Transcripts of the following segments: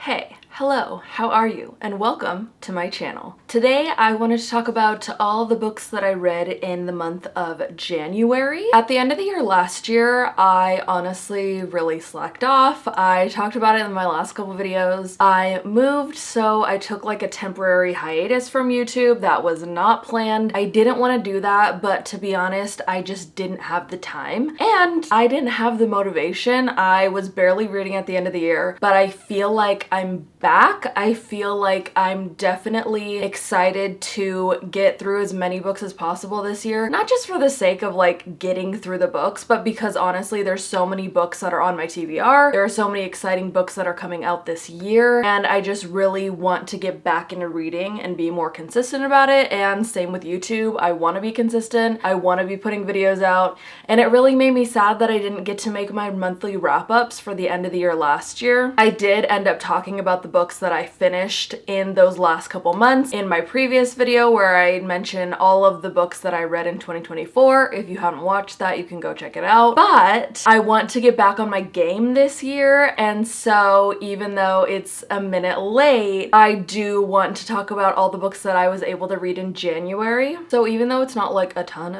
Hey, hello, how are you? And welcome to my channel. Today I wanted to talk about all the books that I read in the month of January. At the end of the year last year, I honestly really slacked off. I talked about it in my last couple videos. I moved, so I took like a temporary hiatus from YouTube. That was not planned. I didn't want to do that, but to be honest, I just didn't have the time and I didn't have the motivation. I was barely reading at the end of the year, but I feel like I'm back. I feel like I'm definitely excited to get through as many books as possible this year. Not just for the sake of like getting through the books, but because honestly there's so many books that are on my TBR. There are so many exciting books that are coming out this year, and I just really want to get back into reading and be more consistent about it. And same with YouTube. I want to be consistent. I want to be putting videos out, and it really made me sad that I didn't get to make my monthly wrap-ups for the end of the year last year. I did end up talking about the books that I finished in those last couple months in my previous video where I mentioned all of the books that I read in 2024. If you haven't watched that, you can go check it out. But I want to get back on my game this year, and so even though it's a minute late, I do want to talk about all the books that I was able to read in January. So even though it's not like a ton,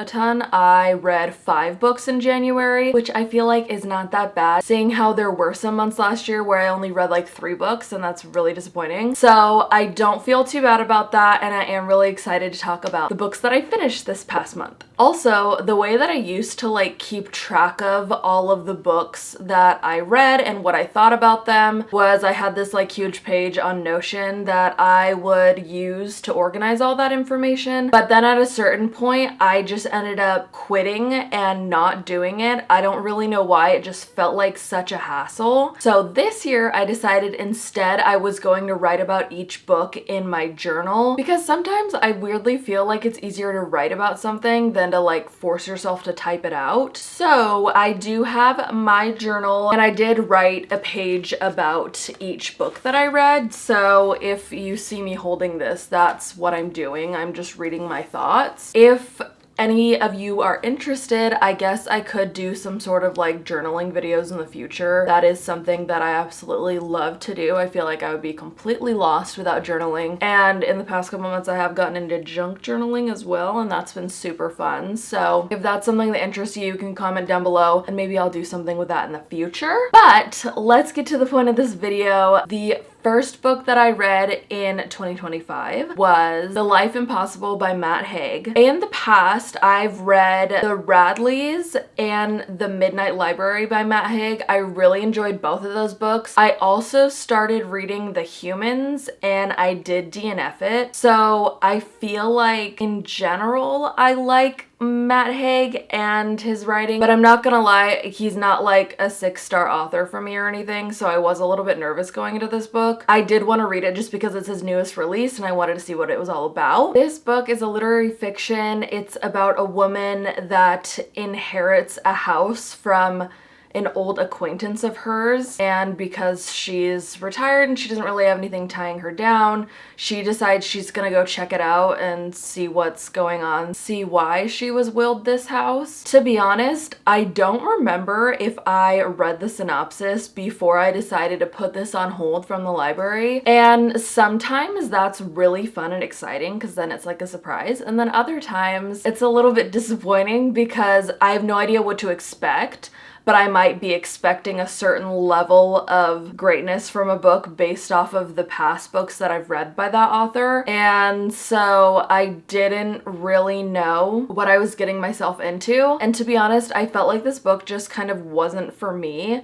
I read 5 books in January, which I feel like is not that bad, seeing how there were some months last year where I only read like 3 books, and that's really disappointing. So I don't feel too bad about that, and I am really excited to talk about the books that I finished this past month. Also, the way that I used to like keep track of all of the books that I read and what I thought about them was I had this like huge page on Notion that I would use to organize all that information. But then at a certain point, I just ended up quitting and not doing it. I don't really know why. It just felt like such a hassle. So this year I decided instead I was going to write about each book in my journal, because sometimes I weirdly feel like it's easier to write about something than to like force yourself to type it out. So I do have my journal, and I did write a page about each book that I read. So if you see me holding this, that's what I'm doing. I'm just reading my thoughts. If any of you are interested, I guess I could do some sort of like journaling videos in the future. That is something that I absolutely love to do. I feel like I would be completely lost without journaling. And in the past couple months, I have gotten into junk journaling as well, and that's been super fun. So if that's something that interests you, you can comment down below and maybe I'll do something with that in the future. But let's get to the point of this video. The first book that I read in 2025 was The Life Impossible by Matt Haig. In the past, I've read The Radleys and The Midnight Library by Matt Haig. I really enjoyed both of those books. I also started reading The Humans, and I did DNF it. So I feel like in general, I like Matt Haig and his writing, but I'm not gonna lie, he's not like a 6-star author for me or anything, so I was a little bit nervous going into this book. I did want to read it just because it's his newest release and I wanted to see what it was all about. This book is a literary fiction. It's about a woman that inherits a house from an old acquaintance of hers, and because she's retired and she doesn't really have anything tying her down, she decides she's gonna go check it out and see what's going on, see why she was willed this house. To be honest, I don't remember if I read the synopsis before I decided to put this on hold from the library, and sometimes that's really fun and exciting because then it's like a surprise, and then other times it's a little bit disappointing because I have no idea what to expect, but I might be expecting a certain level of greatness from a book based off of the past books that I've read by that author. And so I didn't really know what I was getting myself into. And to be honest, I felt like this book just kind of wasn't for me.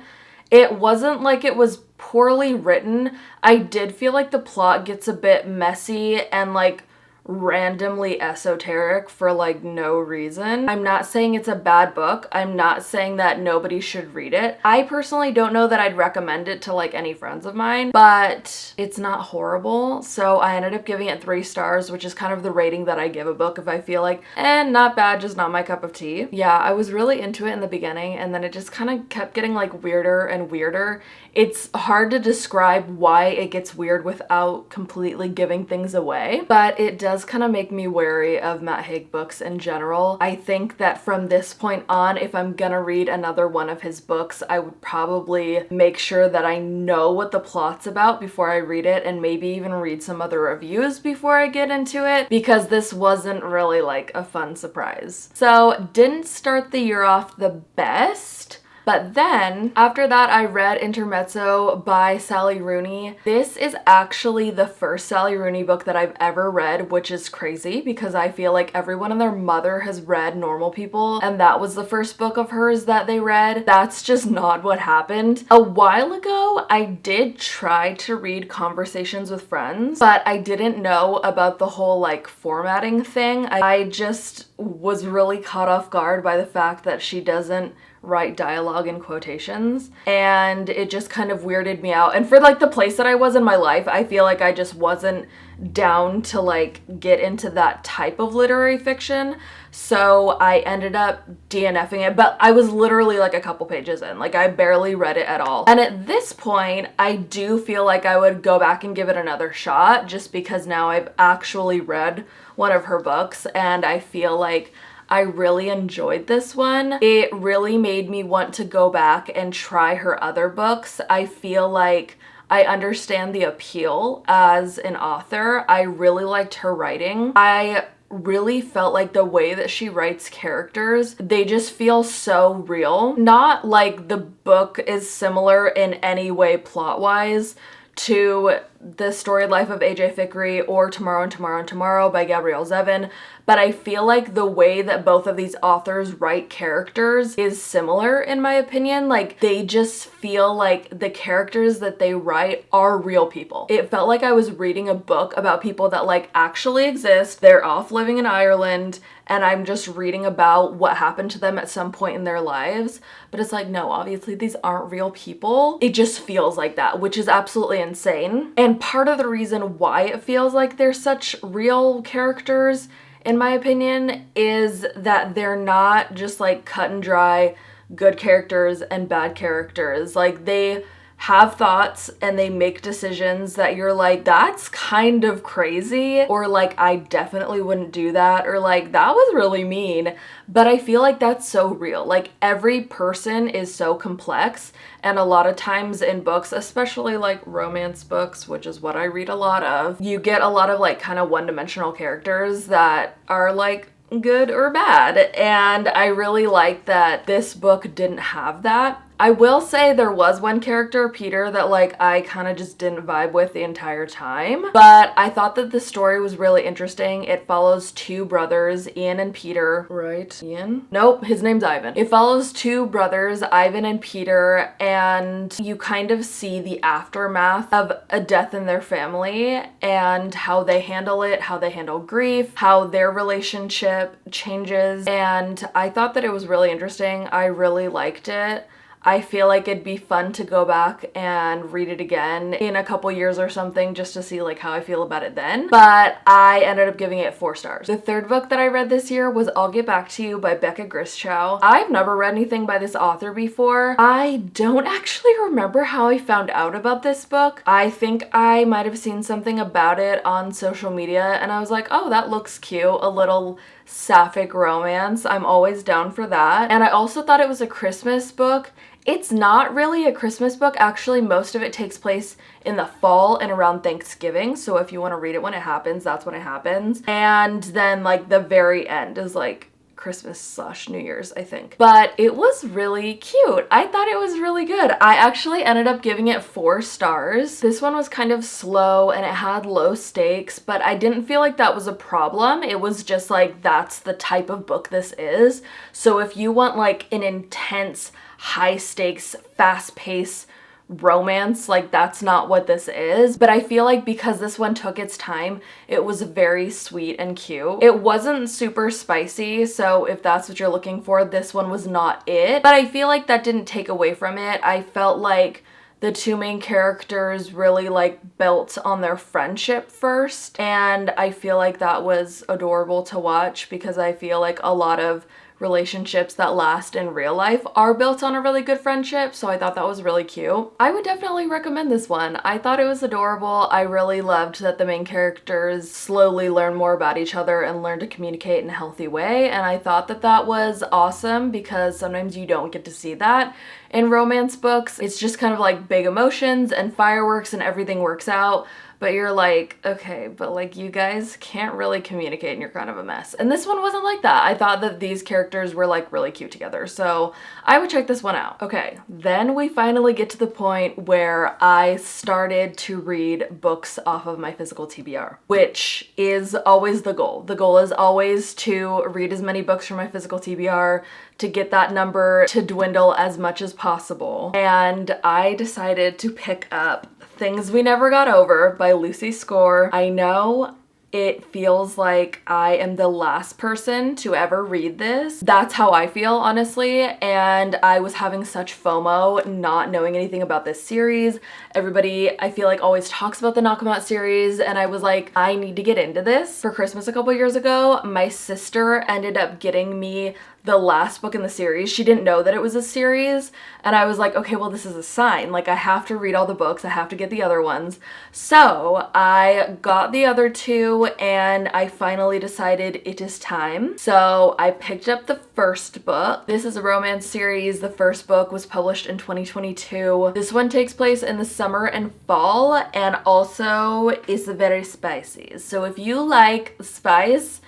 It wasn't like it was poorly written. I did feel like the plot gets a bit messy and like randomly esoteric for like no reason. I'm not saying it's a bad book. I'm not saying that nobody should read it. I personally don't know that I'd recommend it to like any friends of mine, but it's not horrible. So I ended up giving it 3 stars, which is kind of the rating that I give a book if I feel like, not bad, just not my cup of tea. Yeah, I was really into it in the beginning, and then it just kind of kept getting like weirder and weirder. It's hard to describe why it gets weird without completely giving things away, but it does does kind of make me wary of Matt Haig books in general. I think that from this point on, if I'm gonna read another one of his books, I would probably make sure that I know what the plot's about before I read it, and maybe even read some other reviews before I get into it, because this wasn't really like a fun surprise. So didn't start the year off the best. But then, after that, I read Intermezzo by Sally Rooney. This is actually the first Sally Rooney book that I've ever read, which is crazy because I feel like everyone and their mother has read Normal People, and that was the first book of hers that they read. That's just not what happened. A while ago, I did try to read Conversations with Friends, but I didn't know about the whole like formatting thing. I just was really caught off guard by the fact that she doesn't write dialogue in quotations, and it just kind of weirded me out. And for like the place that I was in my life, I feel like I just wasn't down to like get into that type of literary fiction, so I ended up DNFing it. But I was literally like a couple pages in, like I barely read it at all. And at this point, I do feel like I would go back and give it another shot, just because now I've actually read one of her books and I feel like I really enjoyed this one. It really made me want to go back and try her other books. I feel like I understand the appeal as an author. I really liked her writing. I really felt like the way that she writes characters, they just feel so real. Not like the book is similar in any way plot-wise to The Storied Life of A.J. Fikry or Tomorrow and Tomorrow and Tomorrow by Gabrielle Zevin, but I feel like the way that both of these authors write characters is similar in my opinion. Like they just feel like the characters that they write are real people. It felt like I was reading a book about people that like actually exist. They're off living in Ireland and I'm just reading about what happened to them at some point in their lives. But it's like, no, obviously these aren't real people. It just feels like that, which is absolutely insane. And part of the reason why it feels like they're such real characters, in my opinion, is that they're not just like cut and dry good characters and bad characters. Like they have thoughts and they make decisions that you're like, that's kind of crazy, or like I definitely wouldn't do that, or like that was really mean. But I feel like that's so real. Like every person is so complex, and a lot of times in books, especially like romance books, which is what I read a lot of, you get a lot of like kind of one-dimensional characters that are like good or bad, and I really like that this book didn't have that. I will say there was one character, Peter, that like I kind of just didn't vibe with the entire time, but I thought that the story was really interesting. It follows two brothers, Ian and Peter, right? Ian? Nope, his name's Ivan. It follows two brothers, Ivan and Peter, and you kind of see the aftermath of a death in their family and how they handle it, how they handle grief, how their relationship changes, and I thought that it was really interesting. I really liked it. I feel like it'd be fun to go back and read it again in a couple years or something just to see like how I feel about it then. But I ended up giving it 4 stars. The third book that I read this year was I'll Get Back to You by Becca Grischow. I've never read anything by this author before. I don't actually remember how I found out about this book. I think I might have seen something about it on social media and I was like, oh, that looks cute. A little sapphic romance. I'm always down for that. And I also thought it was a Christmas book. It's not really a Christmas book. Actually, most of it takes place in the fall and around Thanksgiving. So if you want to read it when it happens, that's when it happens. And then like the very end is like Christmas/New Year's, I think. But it was really cute. I thought it was really good. I actually ended up giving it 4 stars. This one was kind of slow and it had low stakes, but I didn't feel like that was a problem. It was just like, that's the type of book this is. So if you want like an intense, high stakes, fast paced romance, like that's not what this is. But I feel like because this one took its time, it was very sweet and cute. It wasn't super spicy, so if that's what you're looking for, this one was not it. But I feel like that didn't take away from it. I felt like the two main characters really like built on their friendship first, and I feel like that was adorable to watch because I feel like a lot of relationships that last in real life are built on a really good friendship, so I thought that was really cute. I would definitely recommend this one. I thought it was adorable. I really loved that the main characters slowly learn more about each other and learn to communicate in a healthy way, and I thought that that was awesome because sometimes you don't get to see that in romance books. It's just kind of like big emotions and fireworks and everything works out. But you're like, okay, but like you guys can't really communicate and you're kind of a mess. And this one wasn't like that. I thought that these characters were like really cute together. So I would check this one out. Okay, then we finally get to the point where I started to read books off of my physical TBR, which is always the goal. The goal is always to read as many books from my physical TBR to get that number to dwindle as much as possible. And I decided to pick up Things We Never Got Over by Lucy Score. I know it feels like I am the last person to ever read this. That's how I feel, honestly, and I was having such FOMO not knowing anything about this series. Everybody, I feel like, always talks about the Knock 'Em Out series, and I was like, I need to get into this. For Christmas a couple years ago, my sister ended up getting me the last book in the series. She didn't know that it was a series, and I was like, okay, well, this is a sign. Like, I have to read all the books. I have to get the other ones. So I got the other two, and I finally decided it is time. So I picked up the first book. This is a romance series. The first book was published in 2022. This one takes place in the summer and fall, and also is very spicy. So if you like spice,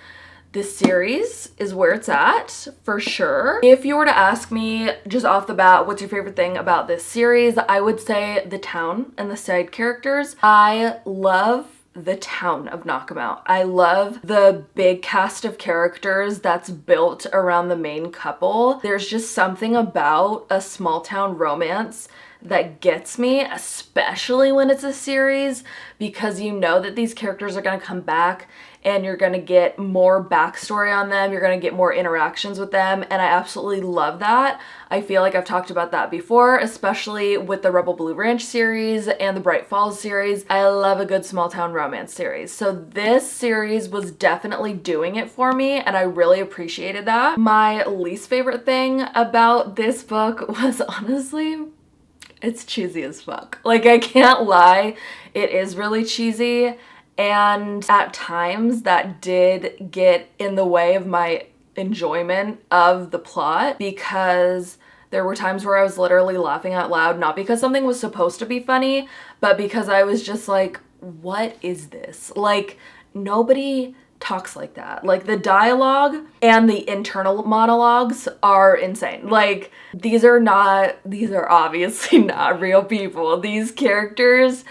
this series is where it's at, for sure. If you were to ask me just off the bat, what's your favorite thing about this series, I would say the town and the side characters. I love the town of Knock 'Em Out. I love the big cast of characters that's built around the main couple. There's just something about a small town romance that gets me, especially when it's a series, because you know that these characters are gonna come back and you're gonna get more backstory on them, you're gonna get more interactions with them, and I absolutely love that. I feel like I've talked about that before, especially with the Rebel Blue Ranch series and the Bright Falls series. I love a good small town romance series. So this series was definitely doing it for me, and I really appreciated that. My least favorite thing about this book was honestly, it's cheesy as fuck. Like, I can't lie, it is really cheesy, and at times that did get in the way of my enjoyment of the plot, because there were times where I was literally laughing out loud, not because something was supposed to be funny, but because I was just like, what is this? Like, nobody talks like that. Like, the dialogue and the internal monologues are insane. Like, these are obviously not real people. These characters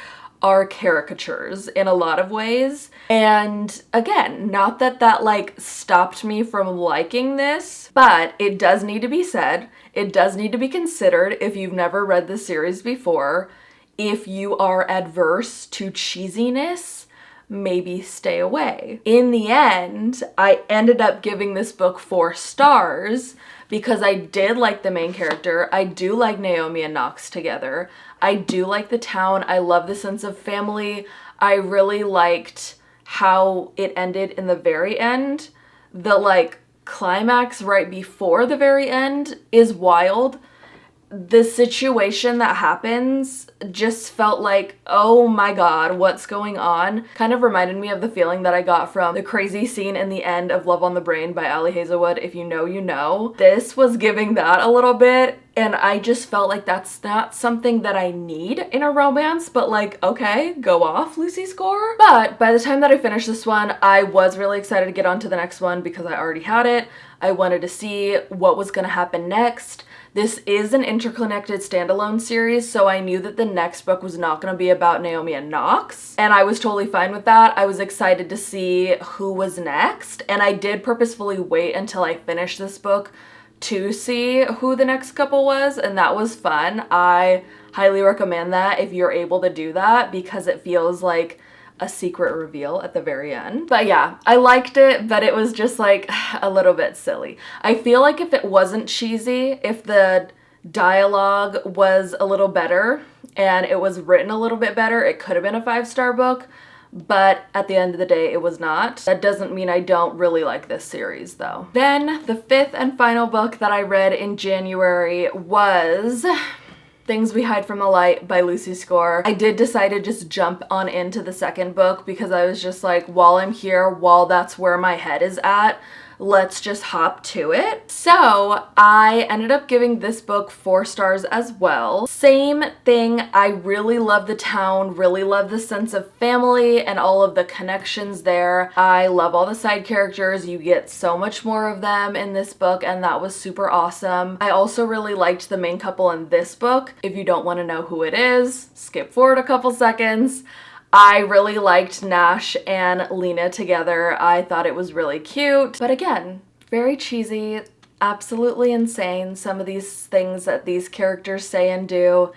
are caricatures in a lot of ways. And again, not that that like stopped me from liking this, but it does need to be said, it does need to be considered if you've never read the series before. If you are adverse to cheesiness, maybe stay away. In the end, I ended up giving this book 4 stars because I did like the main character. I do like Naomi and Knox together. I do like the town. I love the sense of family. I really liked how it ended in the very end. The like climax right before the very end is wild. The situation that happens just felt like, oh my god, what's going on? Kind of reminded me of the feeling that I got from the crazy scene in the end of Love on the Brain by Ali Hazelwood. If you know, you know. This was giving that a little bit, and I just felt like that's not something that I need in a romance, but like, okay, go off, Lucy Score. But by the time that I finished this one, I was really excited to get on to the next one because I already had it. I wanted to see what was gonna happen next. This is an interconnected standalone series, so I knew that the next book was not going to be about Naomi and Knox, and I was totally fine with that. I was excited to see who was next, and I did purposefully wait until I finished this book to see who the next couple was, and that was fun. I highly recommend that if you're able to do that, because it feels like a secret reveal at the very end. But yeah, I liked it, but it was just like a little bit silly. I feel like if it wasn't cheesy, if the dialogue was a little better and it was written a little bit better, it could have been a 5-star book. but at the end of the day, it was not. That doesn't mean I don't really like this series though. Then the fifth and final book that I read in January was Things We Hide from the Light by Lucy Score. I did decide to just jump on into the second book because I was just like, while I'm here, while that's where my head is at, let's just hop to it. So I ended up giving this book 4 stars as well. Same thing, I really love the town, really love the sense of family and all of the connections there. I love all the side characters. You get so much more of them in this book, and that was super awesome. I also really liked the main couple in this book. If you don't want to know who it is, skip forward a couple seconds. I really liked Nash and Lena together. I thought it was really cute. But again, very cheesy, absolutely insane. Some of these things that these characters say and do,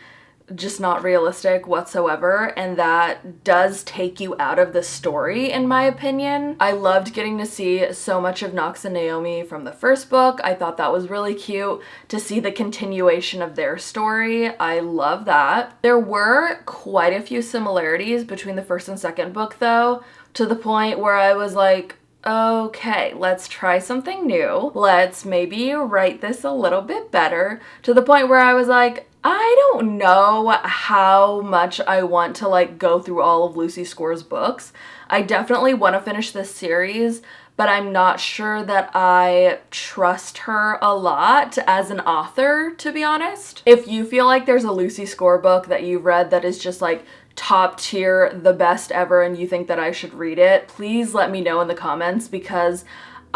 just not realistic whatsoever, and that does take you out of the story in my opinion. I loved getting to see so much of Nox and Naomi from the first book. I thought that was really cute to see the continuation of their story. I love that. There were quite a few similarities between the first and second book though, to the point where I was like, okay, let's try something new. Let's maybe write this a little bit better, to the point where I was like, I don't know how much I want to like go through all of Lucy Score's books. I definitely want to finish this series, but I'm not sure that I trust her a lot as an author, to be honest. If you feel like there's a Lucy Score book that you've read that is just like top tier, the best ever, and you think that I should read it, please let me know in the comments, because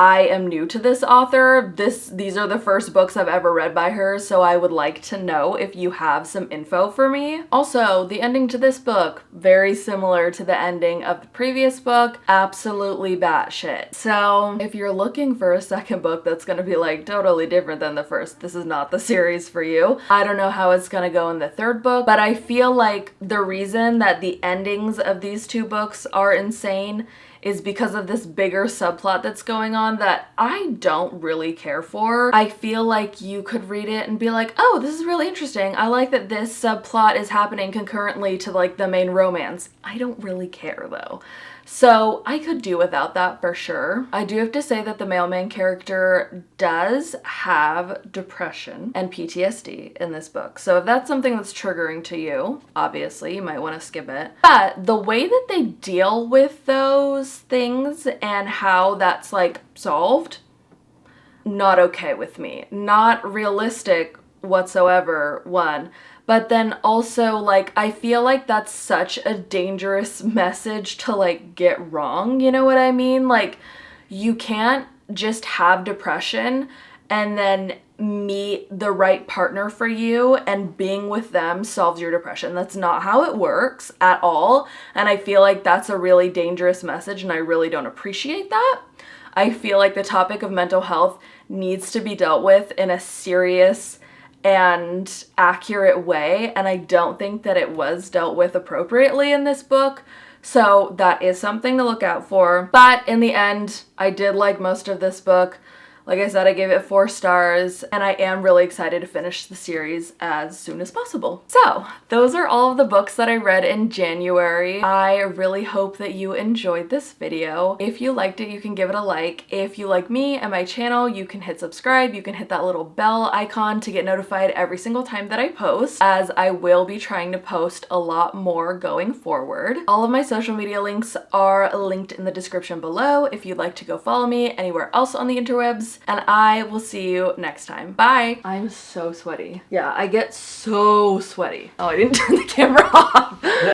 I am new to this author. These are the first books I've ever read by her, so I would like to know if you have some info for me. Also, the ending to this book, very similar to the ending of the previous book, absolutely batshit. So if you're looking for a second book that's gonna be like totally different than the first, this is not the series for you. I don't know how it's gonna go in the third book, but I feel like the reason that the endings of these 2 books are insane is because of this bigger subplot that's going on that I don't really care for. I feel like you could read it and be like, oh, this is really interesting. I like that this subplot is happening concurrently to like the main romance. I don't really care though. So I could do without that for sure. I do have to say that the mailman character does have depression and PTSD in this book. So if that's something that's triggering to you, obviously you might want to skip it. But the way that they deal with those things and how that's like solved, not okay with me. Not realistic whatsoever, one. But then also, like, I feel like that's such a dangerous message to, like, get wrong, you know what I mean? Like, you can't just have depression and then meet the right partner for you and being with them solves your depression. That's not how it works at all. And I feel like that's a really dangerous message, and I really don't appreciate that. I feel like the topic of mental health needs to be dealt with in a serious and accurate way, and I don't think that it was dealt with appropriately in this book. So that is something to look out for. But in the end, I did like most of this book. Like I said, I gave it 4 stars, and I am really excited to finish the series as soon as possible. So those are all of the books that I read in January. I really hope that you enjoyed this video. If you liked it, you can give it a like. If you like me and my channel, you can hit subscribe. You can hit that little bell icon to get notified every single time that I post, as I will be trying to post a lot more going forward. All of my social media links are linked in the description below if you'd like to go follow me anywhere else on the interwebs. And I will see you next time. Bye. I'm so sweaty. Yeah, I get so sweaty. Oh, I didn't turn the camera off.